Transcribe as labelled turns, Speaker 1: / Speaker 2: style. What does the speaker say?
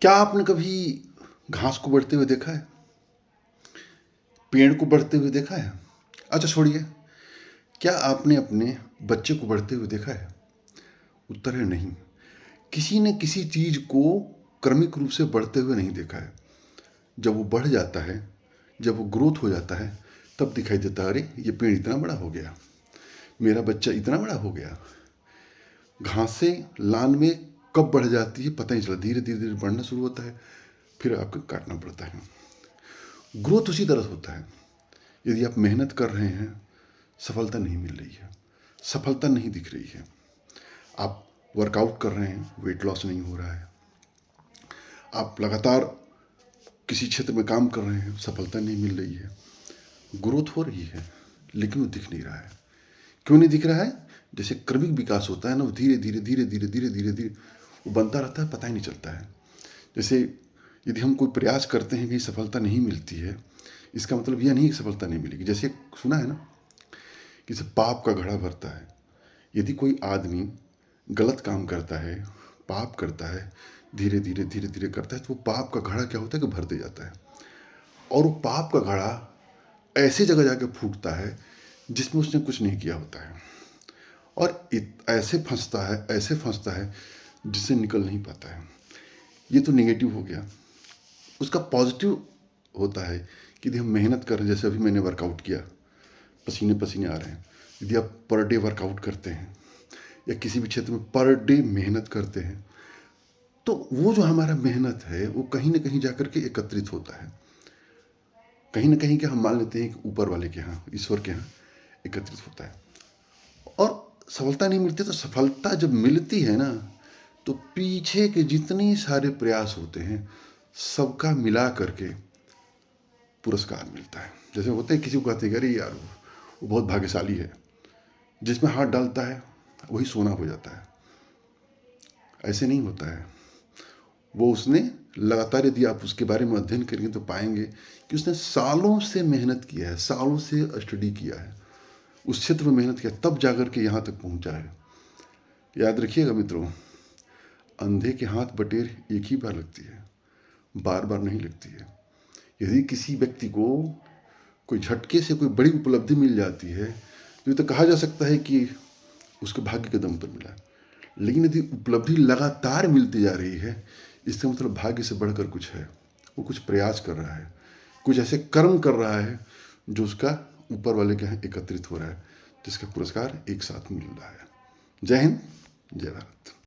Speaker 1: क्या आपने कभी घास को बढ़ते हुए देखा है? पेड़ को बढ़ते हुए देखा है? अच्छा छोड़िए, क्या आपने अपने बच्चे को बढ़ते हुए देखा है? उत्तर है नहीं। किसी ने किसी चीज को क्रमिक रूप से बढ़ते हुए नहीं देखा है। जब वो बढ़ जाता है, जब वो ग्रोथ हो जाता है, तब दिखाई देता है, अरे ये पेड़ इतना बड़ा हो गया, मेरा बच्चा इतना बड़ा हो गया। घासें लान में कब बढ़ जाती है पता नहीं चला, धीरे धीरे धीरे बढ़ना शुरू होता है, फिर आपको काटना पड़ता है। ग्रोथ उसी तरह से होता है। यदि आप मेहनत कर रहे हैं, सफलता नहीं मिल रही है, सफलता नहीं दिख रही है। आप वर्कआउट कर रहे हैं, वेट लॉस नहीं हो रहा है। आप लगातार किसी क्षेत्र में काम कर रहे हैं, सफलता नहीं मिल रही है। ग्रोथ हो रही है लेकिन वो दिख नहीं रहा है। क्यों नहीं दिख रहा है? जैसे क्रमिक विकास होता है ना, वो धीरे धीरे धीरे धीरे धीरे धीरे धीरे वो बनता रहता है, पता ही नहीं चलता है। जैसे यदि हम कोई प्रयास करते हैं, कहीं सफलता नहीं मिलती है, इसका मतलब यह नहीं कि सफलता नहीं मिलेगी। जैसे सुना है ना कि जैसे पाप का घड़ा भरता है। यदि कोई आदमी गलत काम करता है, पाप करता है, धीरे धीरे धीरे धीरे करता है, तो वो पाप का घड़ा क्या होता है कि भरते जाता है। और वो पाप का घड़ा ऐसी जगह जाके फूटता है जिसमें उसने कुछ नहीं किया होता है, और ऐसे फंसता है, ऐसे फंसता है जिससे निकल नहीं पाता है। ये तो नेगेटिव हो गया। उसका पॉजिटिव होता है कि यदि हम मेहनत कर रहे हैं, जैसे अभी मैंने वर्कआउट किया, पसीने पसीने आ रहे हैं। यदि आप पर डे वर्कआउट करते हैं या किसी भी क्षेत्र में पर डे मेहनत करते हैं, तो वो जो हमारा मेहनत है वो कहीं ना कहीं जाकर के एकत्रित होता है। कहीं ना कहीं के हम मान लेते हैं कि ऊपर वाले के यहाँ, ईश्वर के यहाँ एकत्रित होता है। और सफलता नहीं मिलती, तो सफलता जब मिलती है ना, तो पीछे के जितने सारे प्रयास होते हैं सबका मिला करके पुरस्कार मिलता है। जैसे होते हैं, किसी को कहते हैं अरे यार वो बहुत भाग्यशाली है, जिसमें हाथ डालता है वही सोना हो जाता है। ऐसे नहीं होता है। वो उसने लगातार, यदि आप उसके बारे में अध्ययन करेंगे तो पाएंगे कि उसने सालों से मेहनत किया है, सालों से स्टडी किया है, उस क्षेत्र में मेहनत किया, तब जाकर के यहाँ तक पहुँचा है। याद रखिएगा मित्रों, अंधे के हाथ बटेर एक ही बार लगती है, बार बार नहीं लगती है। यदि किसी व्यक्ति को कोई झटके से कोई बड़ी उपलब्धि मिल जाती है, तो कहा जा सकता है कि उसके भाग्य के दम पर मिला है। लेकिन यदि उपलब्धि लगातार मिलती जा रही है, इसका मतलब भाग्य से बढ़कर कुछ है। वो कुछ प्रयास कर रहा है, कुछ ऐसे कर्म कर रहा है जो उसका ऊपर वाले के यहाँ एकत्रित हो रहा है, जिसका पुरस्कार एक साथ मिल रहा है। जय हिंद, जय भारत।